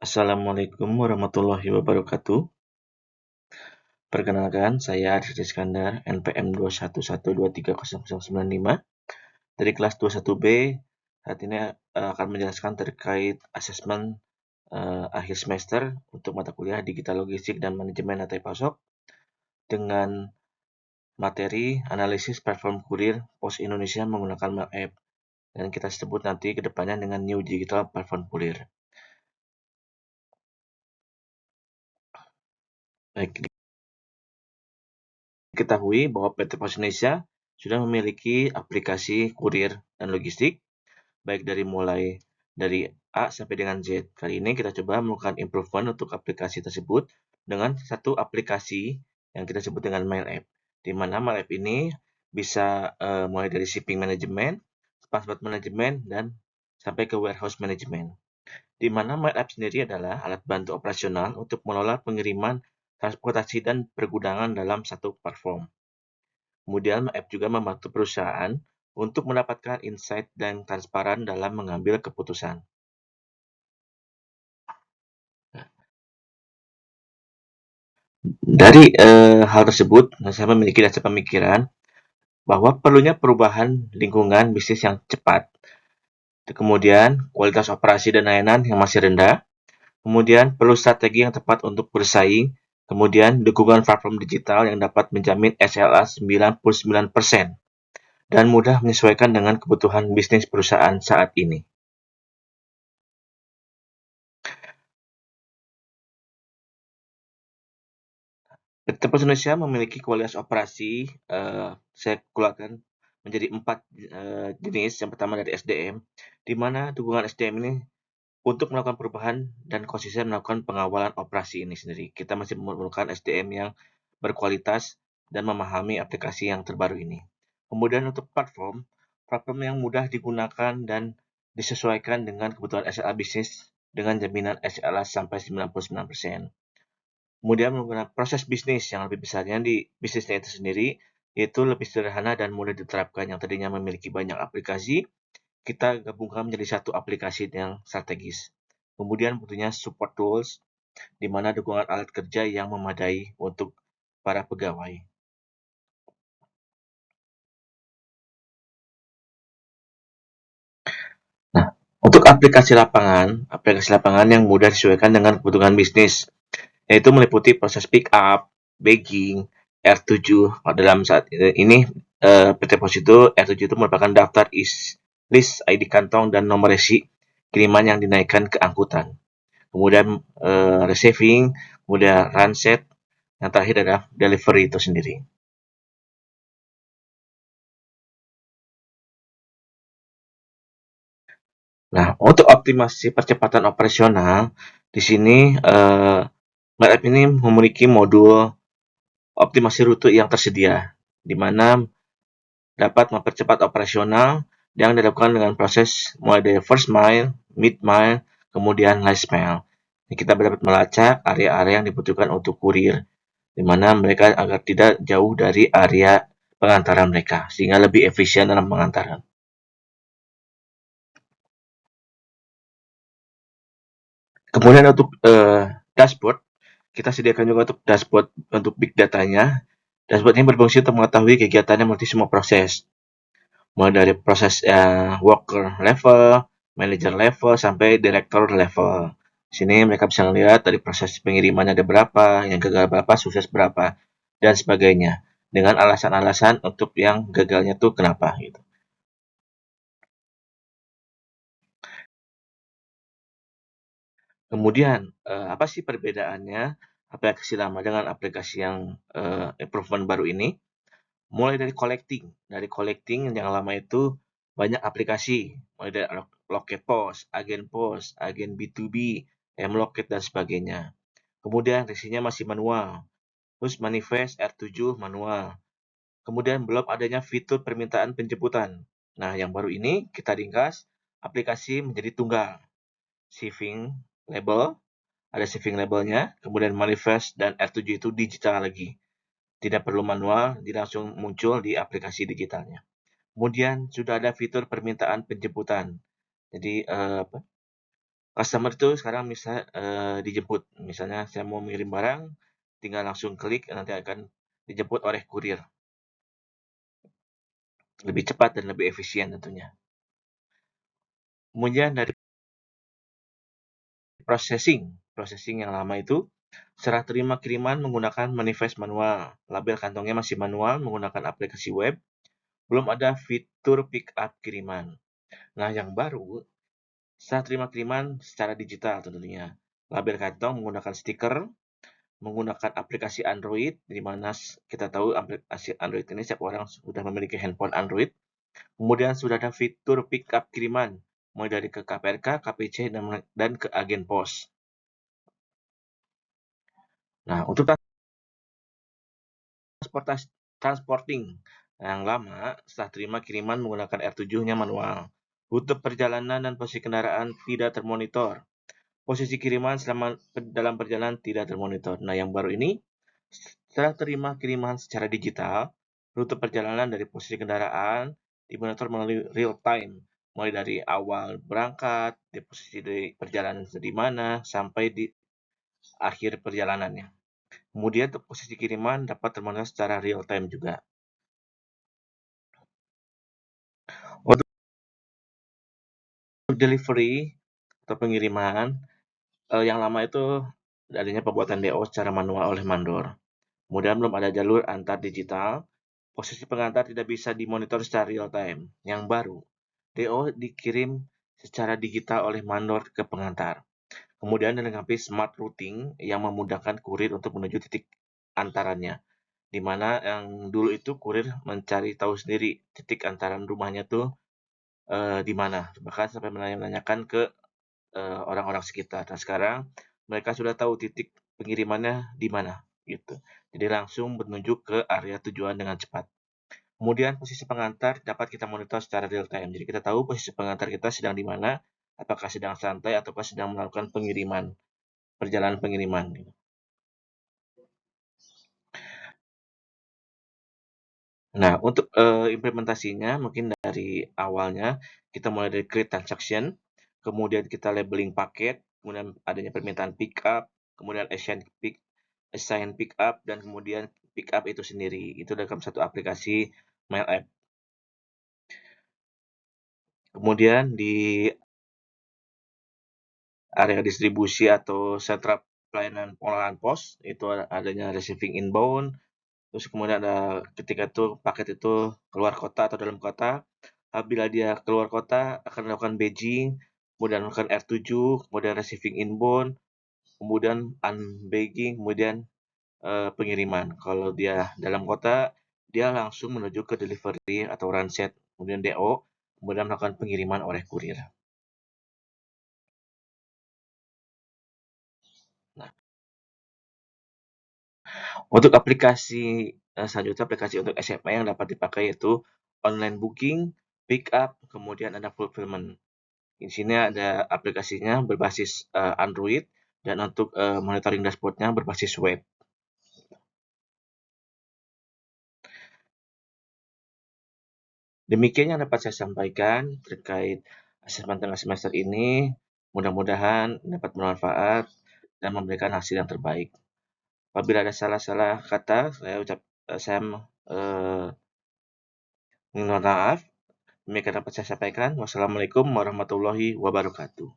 Assalamualaikum warahmatullahi wabarakatuh. Perkenalkan, saya Aris Iskandar, NPM 211230095 dari kelas 21B. Saat ini akan menjelaskan terkait asesmen akhir semester untuk mata kuliah Digital Logistik dan Manajemen Rantai Pasok dengan materi analisis platform kurir pos Indonesia menggunakan Mail App, dan kita sebut nanti ke depannya dengan New Digital Platform Kurir. Baik, diketahui bahwa PT Pos Indonesia sudah memiliki aplikasi kurir dan logistik, baik dari A sampai dengan Z. Kali ini kita coba melakukan improvement untuk aplikasi tersebut dengan satu aplikasi yang kita sebut dengan Mail App, di mana Mail App ini bisa mulai dari shipping management, transport management, dan sampai ke warehouse management. Di mana Mail App sendiri adalah alat bantu operasional untuk mengelola pengiriman, transportasi, dan pergudangan dalam satu platform. Kemudian, Mail App juga membantu perusahaan untuk mendapatkan insight dan transparan dalam mengambil keputusan. Dari hal tersebut, saya memiliki dasar pemikiran bahwa perlunya perubahan lingkungan bisnis yang cepat, kemudian kualitas operasi dan layanan yang masih rendah, kemudian perlu strategi yang tepat untuk bersaing, kemudian dukungan platform digital yang dapat menjamin SLA 99%, dan mudah menyesuaikan dengan kebutuhan bisnis perusahaan saat ini. PT Pos Indonesia memiliki kualitas operasi, saya keluarkan menjadi 4 jenis. Yang pertama dari SDM, di mana dukungan SDM ini untuk melakukan perubahan dan konsisten melakukan pengawalan operasi ini sendiri. Kita masih memerlukan SDM yang berkualitas dan memahami aplikasi yang terbaru ini. Kemudian untuk platform yang mudah digunakan dan disesuaikan dengan kebutuhan SLA bisnis dengan jaminan SLA sampai 99%. Kemudian menggunakan proses bisnis yang lebih besarnya di bisnisnya itu sendiri, yaitu lebih sederhana dan mudah diterapkan. Yang tadinya memiliki banyak aplikasi, kita gabungkan menjadi satu aplikasi yang strategis. Kemudian butuhnya support tools, di mana dukungan alat kerja yang memadai untuk para pegawai. Nah, untuk aplikasi lapangan yang mudah disesuaikan dengan kebutuhan bisnis, yaitu meliputi proses pick up, bagging, R7. Dalam saat ini PT Pos itu R7 itu merupakan daftar list ID kantong dan nomor resi kiriman yang dinaikkan ke angkutan. Kemudian receiving, kemudian runset, yang terakhir adalah delivery itu sendiri. Nah, untuk optimasi percepatan operasional, di sini Mail ini memiliki modul optimasi rute yang tersedia, di mana dapat mempercepat operasional yang dilakukan dengan proses mulai dari first mile, mid mile, kemudian last mile. Kita dapat melacak area-area yang dibutuhkan untuk kurir, di mana mereka agar tidak jauh dari area pengantaran mereka, sehingga lebih efisien dalam pengantaran. Kemudian untuk dashboard, kita sediakan juga untuk dashboard untuk big datanya. Dashboard ini berfungsi untuk mengetahui kegiatannya melalui semua proses, mulai dari proses worker level, manager level, sampai director level. Di sini mereka bisa melihat dari proses pengirimannya ada berapa, yang gagal berapa, sukses berapa, dan sebagainya. Dengan alasan-alasan untuk yang gagalnya tuh kenapa gitu. Kemudian, apa sih perbedaannya aplikasi lama dengan aplikasi yang improvement baru ini? Mulai dari collecting. Dari collecting yang lama itu banyak aplikasi, mulai dari Loket Pos, Agen B2B, Mloket, dan sebagainya. Kemudian resinya masih manual. Terus manifest R7 manual. Kemudian belum adanya fitur permintaan penjemputan. Nah, yang baru ini kita ringkas aplikasi menjadi tunggal. Shipping label, ada shipping labelnya, kemudian manifest dan R7 itu digital lagi. Tidak perlu manual, dia langsung muncul di aplikasi digitalnya. Kemudian sudah ada fitur permintaan penjemputan. Jadi customer itu sekarang bisa, dijemput. Misalnya saya mau mengirim barang, tinggal langsung klik, nanti akan dijemput oleh kurir. Lebih cepat dan lebih efisien tentunya. Kemudian dari processing yang lama itu, serah terima kiriman menggunakan manifest manual, label kantongnya masih manual menggunakan aplikasi web, belum ada fitur pick up kiriman. Nah, yang baru, serah terima kiriman secara digital tentunya. Label kantong menggunakan stiker, menggunakan aplikasi Android, di mana kita tahu aplikasi Android ini setiap orang sudah memiliki handphone Android. Kemudian sudah ada fitur pick up kiriman, mulai dari ke KPRK, KPC, dan ke agen pos. Nah, untuk transporting yang lama, setelah terima kiriman menggunakan R7-nya manual. Rute perjalanan dan posisi kendaraan tidak termonitor. Posisi kiriman selama dalam perjalanan tidak termonitor. Nah, yang baru ini, setelah terima kiriman secara digital, rute perjalanan dari posisi kendaraan dimonitor melalui real time, mulai dari awal berangkat, di posisi di perjalanan di mana, sampai di akhir perjalanannya. Kemudian posisi kiriman dapat termonitor secara real time juga. Untuk delivery atau pengiriman, yang lama itu adanya pembuatan DO secara manual oleh mandor. Kemudian belum ada jalur antar digital, posisi pengantar tidak bisa dimonitor secara real time. Yang baru, DO dikirim secara digital oleh mandor ke pengantar. Kemudian dilengkapi smart routing yang memudahkan kurir untuk menuju titik antarannya. Di mana yang dulu itu kurir mencari tahu sendiri titik antaran rumahnya tuh di mana. Bahkan sampai menanyakan ke orang-orang sekitar. Nah, sekarang mereka sudah tahu titik pengirimannya di mana, gitu. Jadi langsung menuju ke area tujuan dengan cepat. Kemudian posisi pengantar dapat kita monitor secara real time. Jadi kita tahu posisi pengantar kita sedang di mana, apakah sedang santai ataukah sedang melakukan pengiriman, perjalanan pengiriman. Gitu. Nah, untuk implementasinya mungkin dari awalnya kita mulai dari create transaction, kemudian kita labeling paket, kemudian adanya permintaan pick up, kemudian assign pick up, dan kemudian pick up itu sendiri. Itu dalam satu aplikasi Mail App. Kemudian di area distribusi atau sentra pelayanan pengolahan pos, itu adanya receiving inbound, terus kemudian ada ketika itu paket itu keluar kota atau dalam kota, apabila dia keluar kota akan melakukan badging, kemudian melakukan R7, kemudian receiving inbound, kemudian unbagging, kemudian pengiriman. Kalau dia dalam kota, dia langsung menuju ke delivery atau runset, kemudian DO, kemudian melakukan pengiriman oleh kurir. Nah, untuk aplikasi selanjutnya aplikasi untuk SMA yang dapat dipakai yaitu online booking, pick up, kemudian ada fulfillment. Di sini ada aplikasinya berbasis Android dan untuk monitoring dashboardnya berbasis web. Demikian yang dapat saya sampaikan terkait asesmen tengah semester ini. Mudah-mudahan dapat bermanfaat dan memberikan hasil yang terbaik. Apabila ada salah-salah kata, saya minta maaf. Demikian dapat saya sampaikan. Wassalamualaikum warahmatullahi wabarakatuh.